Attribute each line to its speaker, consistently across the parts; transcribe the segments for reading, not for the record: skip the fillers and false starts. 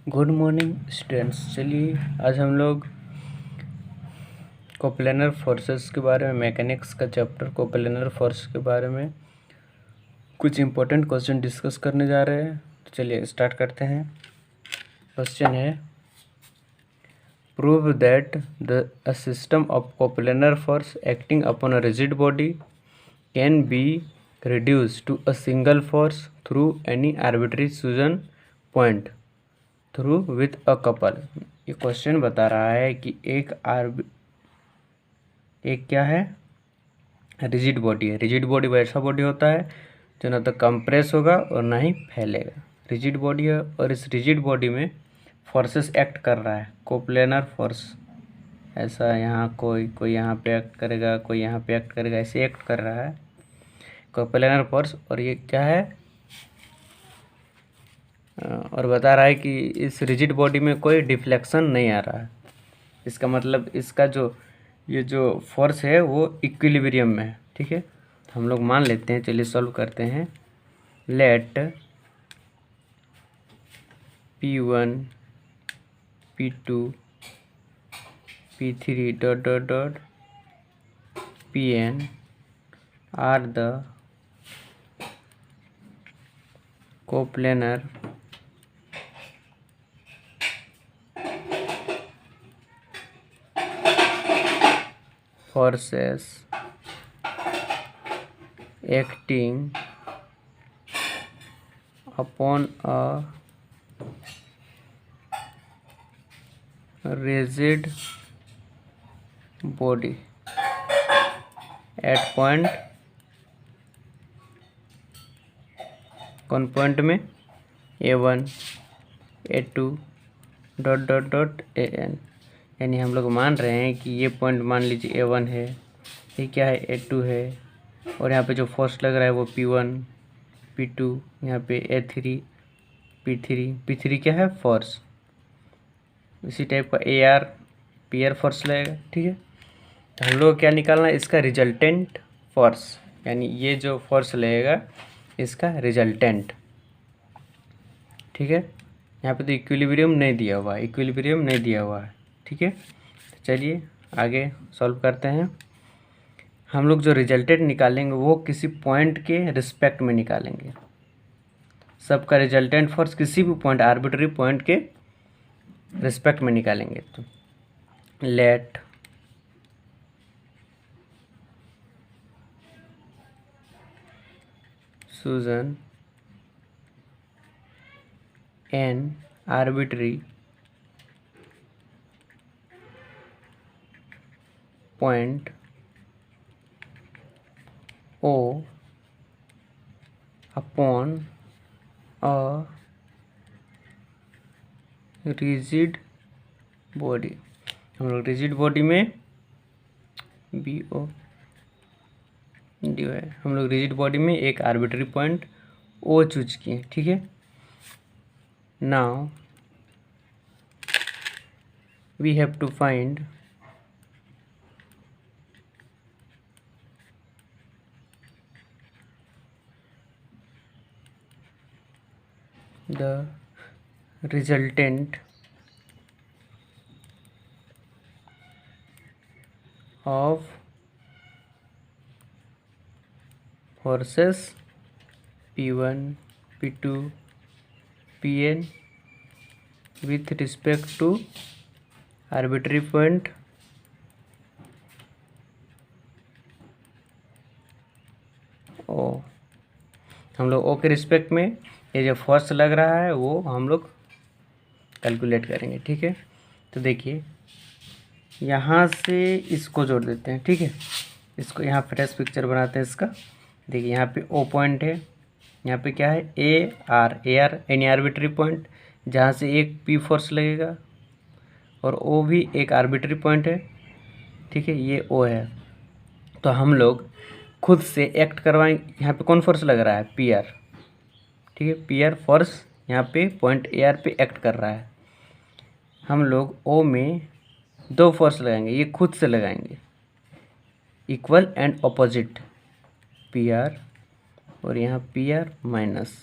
Speaker 1: Good morning students. चलिए आज हम लोग कोप्लेनर फोर्सेस के बारे में, मैकेनिक्स का चैप्टर कोप्लेनर फोर्स के बारे में कुछ इम्पोर्टेंट क्वेश्चन डिस्कस करने जा रहे हैं। तो चलिए स्टार्ट करते हैं। क्वेश्चन है, prove that a system of coplanar force acting upon a rigid body can be reduced to a single force through any arbitrary fusion point through with a couple. ये क्वेश्चन बता रहा है कि एक क्या है, रिजिड बॉडी है। Rigid body वैसा बॉडी होता है जो ना तो कंप्रेस होगा और ना ही फैलेगा। रिजिड बॉडी है और इस रिजिड बॉडी में फोर्सेस एक्ट कर रहा है, कोप्लेनर फोर्स। ऐसा यहाँ कोई यहाँ पे एक्ट करेगा, कोई यहाँ पे एक्ट करेगा, ऐसे एक्ट कर रहा है कोप्लेनर फोर्स। और ये क्या है, और बता रहा है कि इस रिजिड बॉडी में कोई डिफ्लेक्शन नहीं आ रहा है। इसका मतलब इसका ये जो फोर्स है वो इक्विलिब्रियम में है। ठीक है, तो हम लोग मान लेते हैं। चलिए सॉल्व करते हैं। Let P1 P2 P3 dot dot dot Pn are the coplanar forces acting upon a rigid body at point, कौन पॉइंट में, A1 A2 dot dot dot AN। यानी हम लोग मान रहे हैं कि ये पॉइंट मान लीजिए A1 है, ये क्या है A2 है, और यहाँ पे जो फोर्स लग रहा है वो P1 P2, यहाँ पे A3 P3 क्या है, फोर्स। इसी टाइप का AR PR फोर्स लगेगा। ठीक है, तो हम लोग क्या निकालना है, इसका रिजल्टेंट फोर्स, यानी ये जो फोर्स लगेगा इसका रिजल्टेंट। ठीक है, यहाँ पे तो इक्विलिब्रियम नहीं दिया हुआ है, ठीक है, तो चलिए आगे सॉल्व करते हैं। हम लोग जो रिजल्टेंट निकालेंगे वो किसी पॉइंट के रिस्पेक्ट में निकालेंगे। सबका रिजल्टेंट फोर्स किसी भी पॉइंट, आर्बिट्री पॉइंट के रिस्पेक्ट में निकालेंगे। तो late Susan an arbitrary point O upon a rigid body। हम लोग रिजिड बॉडी में BO डी है, हम लोग रिजिड बॉडी में एक आर्बिट्री पॉइंट O चूज किए। ठीक है, now we have to find the resultant of forces P1 P2 Pn with respect to arbitrary point O। हम लोग O के रिस्पेक्ट में ये जो फोर्स लग रहा है वो हम लोग कैलकुलेट करेंगे। ठीक है, तो देखिए यहाँ से इसको जोड़ देते हैं। ठीक है, इसको यहाँ फ्रेश पिक्चर बनाते हैं इसका। देखिए यहाँ पे O पॉइंट है, यहाँ पे क्या है AR यानी आर्बिट्री पॉइंट, जहाँ से एक P फोर्स लगेगा, और O भी एक आर्बिट्री पॉइंट है। ठीक है, ये O है। तो हम लोग खुद से एक्ट करवाएंगे। यहाँ पे कौन फोर्स लग रहा है, PR। ठीक है, PR फोर्स यहाँ पे पॉइंट AR पे एक्ट कर रहा है। हम लोग O में दो फोर्स लगाएंगे, ये खुद से लगाएंगे, इक्वल एंड ऑपोजिट, PR और यहाँ PR माइनस।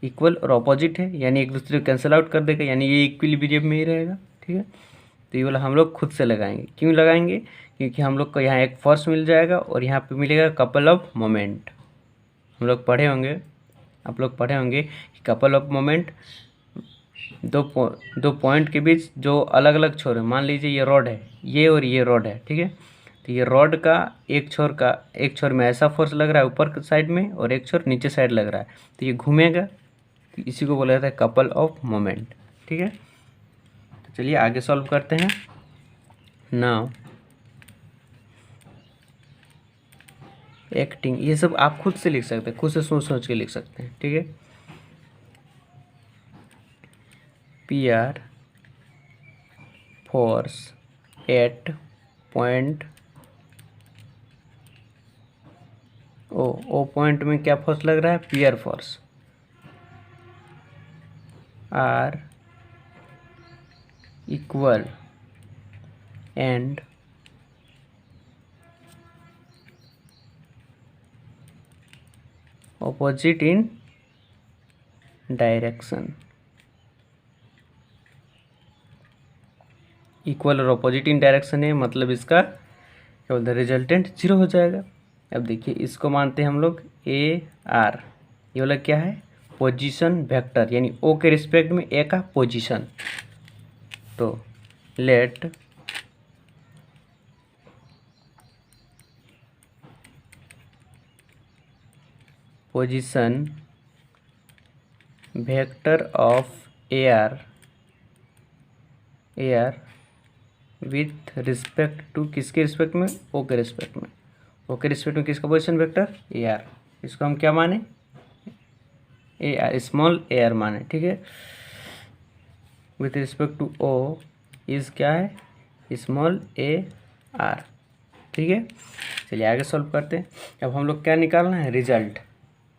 Speaker 1: इक्वल और ऑपोजिट है, यानी एक दूसरे को कैंसिल आउट कर देगा, यानी ये इक्विलिब्रियम में ही रहेगा। ठीक है, तो ये वाला हम लोग खुद से लगाएंगे। क्यों लगाएंगे? क्योंकि हम लोग को यहाँ एक फोर्स मिल जाएगा और यहाँ पे मिलेगा कपल ऑफ मोमेंट। हम लोग पढ़े होंगे, आप लोग पढ़े होंगे कि कपल ऑफ मोमेंट दो पॉइंट के बीच जो अलग अलग छोर है, मान लीजिए ये रॉड है, ये और ये रॉड है। ठीक है, तो ये रॉड का एक छोर में ऐसा फोर्स लग रहा है ऊपर साइड में और एक छोर नीचे साइड लग रहा है, तो ये घूमेगा, तो इसी को बोला जाता है कपल ऑफ मोमेंट। ठीक है, तो चलिए आगे सॉल्व करते हैं। नाउ एक्टिंग, ये सब आप खुद से लिख सकते हैं, खुद से सोच सोच के लिख सकते हैं। ठीक है, PR force at point O point में क्या फोर्स लग रहा है? PR force. Are equal and opposite in direction. Equal और ऑपोजिट इन डायरेक्शन है, मतलब इसका क्या बोलते हैं, रिजल्टेंट 0 हो जाएगा। अब देखिए इसको मानते हैं हम लोग AR, ये वाला क्या है? पोजीशन वेक्टर, यानी O के रिस्पेक्ट में A का पोजीशन। तो let position vector of AR with respect to, किसके रिस्पेक्ट में? O के रिस्पेक्ट में। O के रिस्पेक्ट में किसका पोजीशन वेक्टर? AR। इसको हम क्या माने? AR, स्मॉल AR माने। ठीक है, with respect to O is क्या है? Small AR। ठीक है, चलिए आगे सॉल्व करते हैं। अब हम लोग क्या निकालना है? रिजल्ट।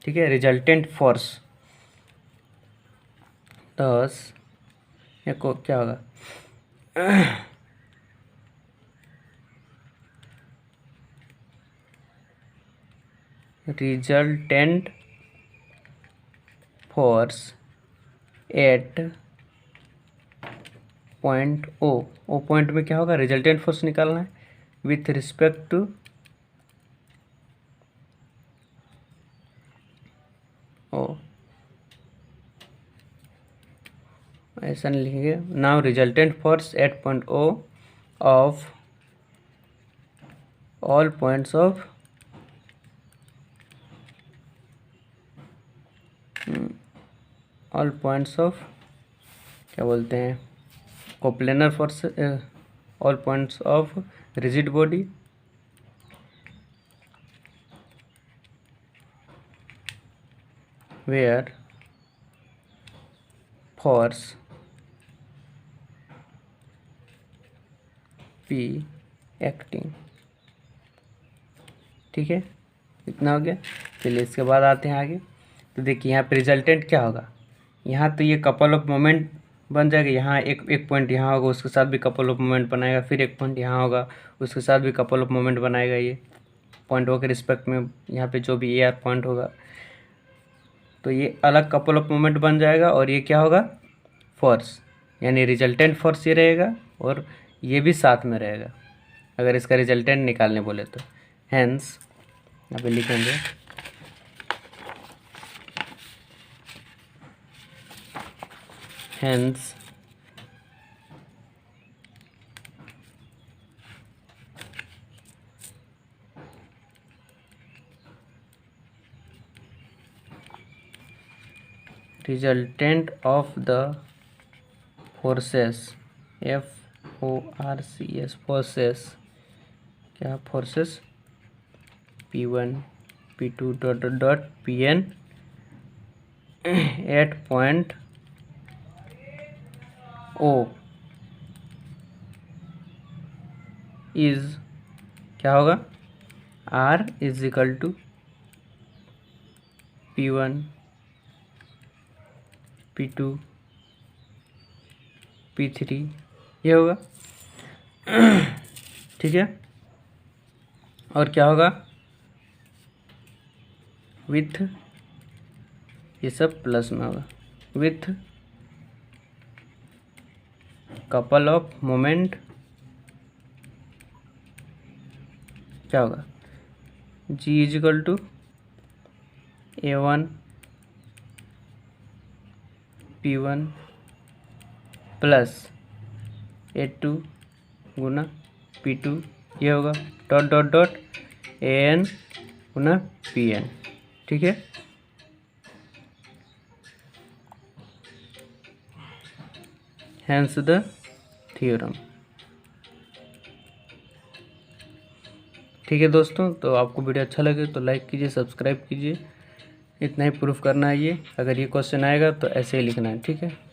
Speaker 1: ठीक है, रिजल्टेंट फोर्स। दस को क्या होगा? Resultant force at point O point में क्या होगा? रिजल्टेंट फोर्स निकालना है विथ रिस्पेक्ट टू ओ, ऐसा नहीं लिखेंगे। Now resultant force at point O of all points of क्या बोलते हैं, coplanar force, all points of rigid body where force P acting. ठीक है, इतना हो गया। चलिए इसके बाद आते हैं आगे। तो देखिए यहाँ पे रिजल्टेंट क्या होगा? यहाँ तो ये कपल ऑफ मोमेंट बन जाएगा, यहाँ एक पॉइंट यहाँ होगा, उसके साथ भी कपल ऑफ मोमेंट बनाएगा, फिर एक पॉइंट यहाँ होगा, उसके साथ भी कपल ऑफ मोमेंट बनाएगा। ये पॉइंट O के रिस्पेक्ट में यहाँ पे जो भी AR पॉइंट होगा, तो ये अलग कपल ऑफ मोमेंट बन जाएगा और ये क्या होगा? फोर्स, यानी रिजल्टेंट फोर्स ये रहेगा और ये भी साथ में रहेगा, अगर इसका रिजल्टेंट निकालने बोले तो। हेंस यहाँ पे लिखेंगे hence resultant of the forces FORCES forces, क्या forces? P1 P2 dot dot dot PN at point O is क्या होगा? R is equal to P1 P2 P3, ये होगा। ठीक है, और क्या होगा? विथ ये सब प्लस में होगा। विथ कपल ऑफ मोमेंट क्या होगा, G equal to A1 P1 plus A2 गुना P2, ये होगा डॉट डॉट डॉट AN गुना PN। ठीक है, हैंस द थ्योरम। ठीक है दोस्तों, तो आपको वीडियो अच्छा लगे तो लाइक कीजिए, सब्सक्राइब कीजिए। इतना ही प्रूफ करना है ये। अगर ये क्वेश्चन आएगा तो ऐसे ही लिखना है। ठीक है।